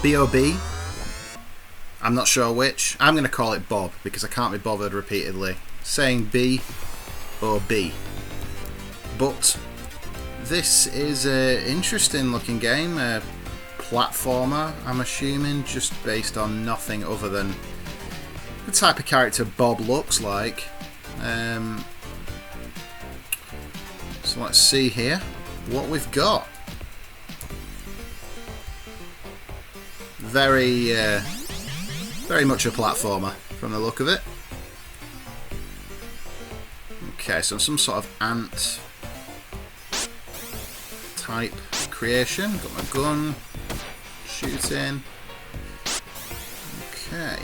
B.O.B. I'm not sure which. I'm going to call it Bob because I can't be bothered repeatedly saying B or B. But this is an interesting looking game, a platformer, I'm assuming, just based on nothing other than the type of character Bob looks like. So let's see here what we've got. Very much a platformer from the look of it. Okay, so some sort of ant type creation. Got my gun, shooting. Okay.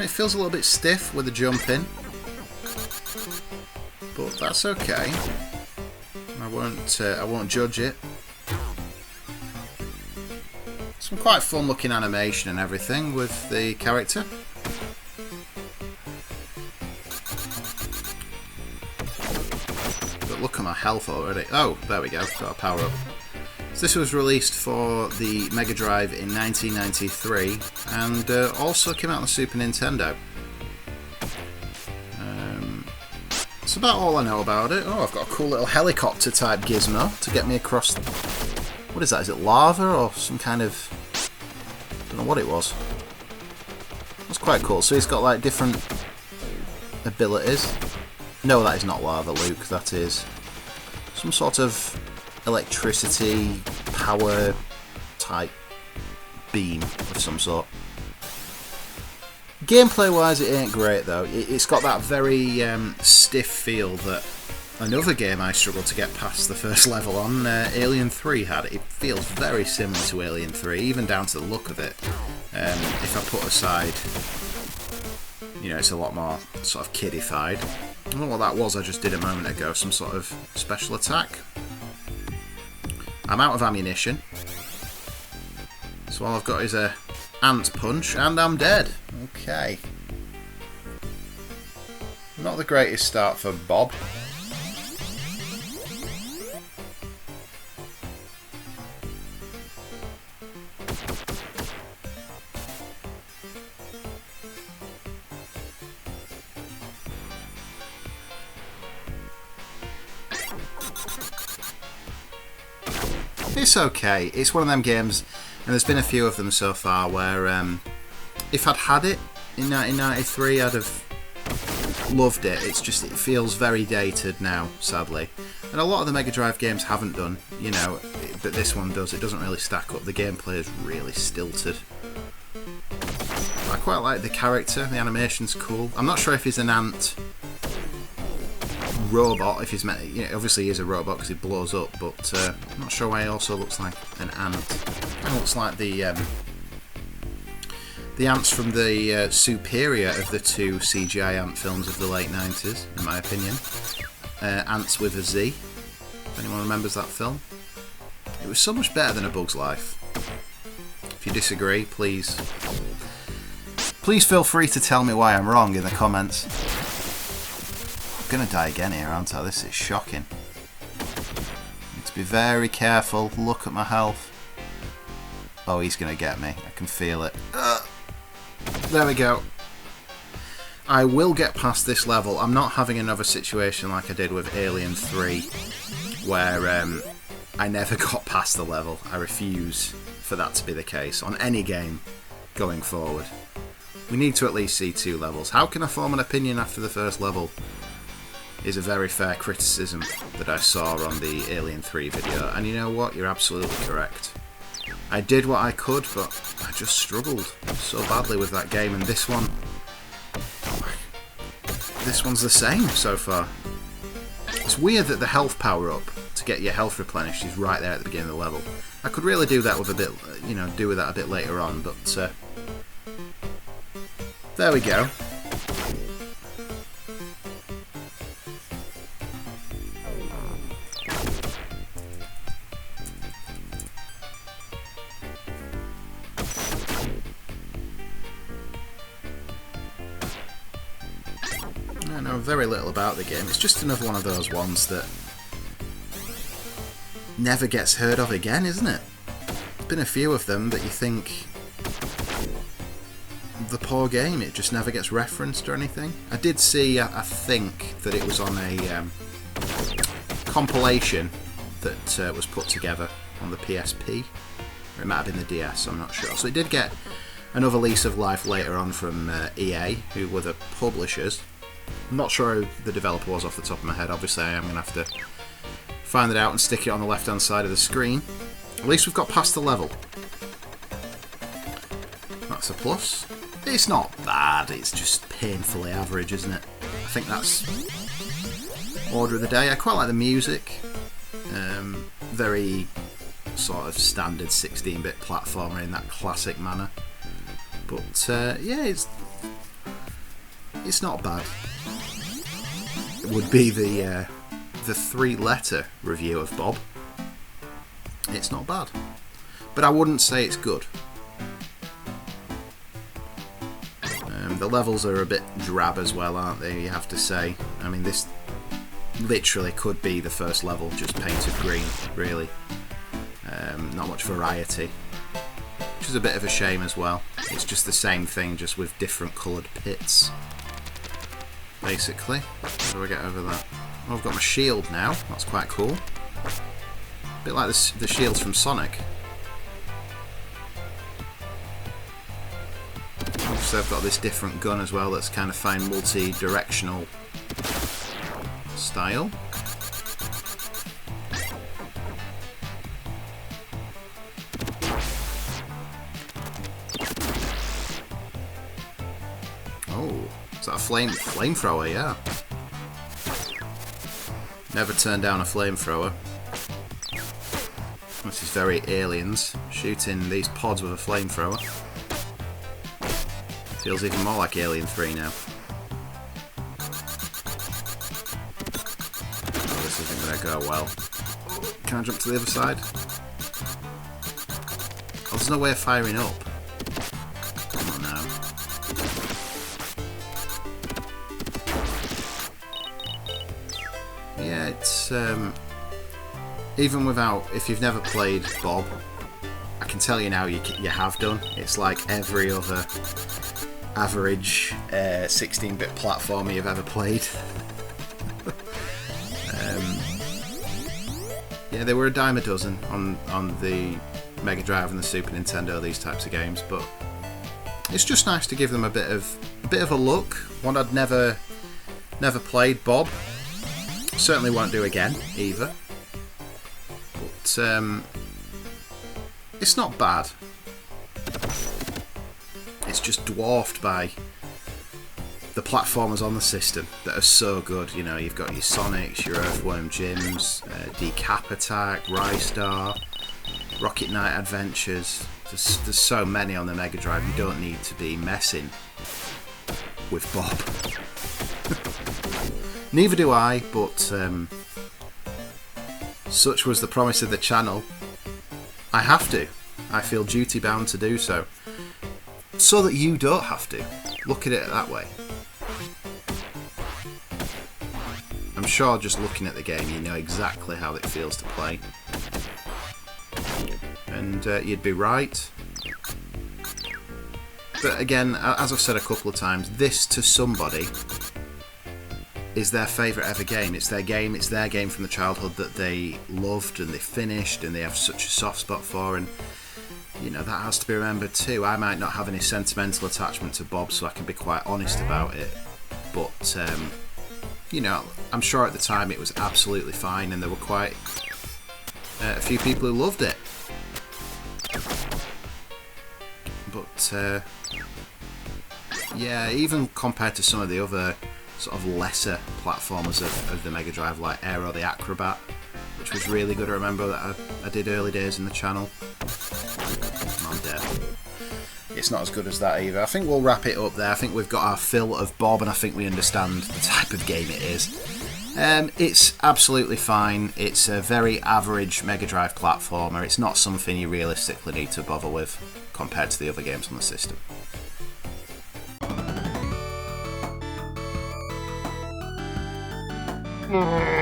It feels a little bit stiff with the jump in, but that's okay. I won't judge it. Some quite fun looking animation and everything with the character. But look at my health already. Oh, there we go. Got a power up. So this was released for the Mega Drive in 1993 and also came out on the Super Nintendo. That's about all I know about it. Oh, I've got a cool little helicopter type gizmo to get me across. What is that? Is it lava or some kind of... I don't know what it was. That's quite cool. So he's got like different abilities. No, that is not lava, Luke. That is some sort of electricity power type beam of some sort. Gameplay wise it ain't great though. It's got that very stiff feel that another game I struggled to get past the first level on, Alien 3 had. It feels very similar to Alien 3, even down to the look of it. If I put aside, you know, it's a lot more sort of kiddified. I don't know what that was I just did a moment ago, some sort of special attack. I'm out of ammunition, so all I've got is a ant punch and I'm dead. Okay. Not the greatest start for Bob. It's okay. It's one of them games, and there's been a few of them so far where if I'd had it in 1993 I'd have loved it. It's just, it feels very dated now, sadly. And a lot of the Mega Drive games haven't done, you know, but this one does. It doesn't really stack up. The gameplay is really stilted. I quite like the character, the animation's cool. I'm not sure if he's an ant robot, if he's meant, you know, obviously he is a robot because he blows up, but I'm not sure why he also looks like an ant. Kind of looks like the ants from the superior of the two CGI ant films of the late 90s, in my opinion. Ants with a Z, if anyone remembers that film. It was so much better than A Bug's Life. If you disagree, please feel free to tell me why I'm wrong in the comments. I'm gonna die again here, aren't I? This is shocking. Need to be very careful. Look at my health. Oh, he's gonna get me. I can feel it. There we go. I will get past this level. I'm not having another situation like I did with Alien 3, where I never got past the level. I refuse for that to be the case on any game going forward. We need to at least see 2 levels. How can I form an opinion after the first level? Is a very fair criticism that I saw on the Alien 3 video, and you know what? You're absolutely correct. I did what I could, but I just struggled so badly with that game, and this one's the same so far. It's weird that the health power up to get your health replenished is right there at the beginning of the level. I could really do that with a bit, you know, do with that a bit later on, but there we go. I know very little about the game. It's just another one of those ones that never gets heard of again, isn't it? There's been a few of them that you think, the poor game, it just never gets referenced or anything. I did see, I think, that it was on a compilation that was put together on the PSP. Or it might have been the DS, I'm not sure. So it did get another lease of life later on from EA, who were the publishers. I'm not sure who the developer was off the top of my head. Obviously I am going to have to find it out and stick it on the left hand side of the screen. At least we've got past the level. That's a plus. It's not bad, it's just painfully average, isn't it? I think that's order of the day. I quite like the music. Very sort of standard 16-bit platformer in that classic manner. But yeah, it's not bad. It would be the 3-letter review of Bob. It's not bad, but I wouldn't say it's good. The levels are a bit drab as well, aren't they? You have to say. I mean, this literally could be the first level just painted green, really. Not much variety, which is a bit of a shame as well. It's just the same thing, just with different coloured pits, basically. How do I get over that? Oh, I've got my shield now. That's quite cool. A bit like the shields from Sonic. So I've got this different gun as well that's kind of fine multi-directional style. Oh, is that a flamethrower? Yeah. Never turn down a flamethrower. This is very Aliens, shooting these pods with a flamethrower. Feels even more like Alien 3 now. Oh, this isn't going to go well. Can I jump to the other side? Oh, there's no way of firing up. Come on now. Yeah, it's... even without... If you've never played Bob, I can tell you now you have done. It's like every other average 16-bit platformer you've ever played. Yeah, they were a dime a dozen on the Mega Drive and the Super Nintendo, these types of games, but it's just nice to give them a bit of a look. One I'd never played, Bob. Certainly won't do again either. But it's not bad. It's just dwarfed by the platformers on the system that are so good. You know, you've got your Sonics, your Earthworm Jims, Decap Attack, Rystar, Rocket Knight Adventures. There's so many on the Mega Drive, you don't need to be messing with Bob. Neither do I, but such was the promise of the channel. I have to. I feel duty bound to do so. So that you don't have to. Look at it that way. I'm sure just looking at the game you know exactly how it feels to play. And you'd be right. But again, as I've said a couple of times, this to somebody is their favourite ever game. It's their game from the childhood that they loved and they finished and they have such a soft spot for, and you know, that has to be remembered too. I might not have any sentimental attachment to Bob, so I can be quite honest about it. But, you know, I'm sure at the time it was absolutely fine, and there were quite a few people who loved it. But, yeah, even compared to some of the other sort of lesser platformers of the Mega Drive, like Aero the Acrobat, which was really good. I remember that I did early days in the channel. I'm dead. It's not as good as that either. I think we'll wrap it up there. I think we've got our fill of Bob, and I think we understand the type of game it is. It's absolutely fine. It's a very average Mega Drive platformer. It's not something you realistically need to bother with compared to the other games on the system. Mm.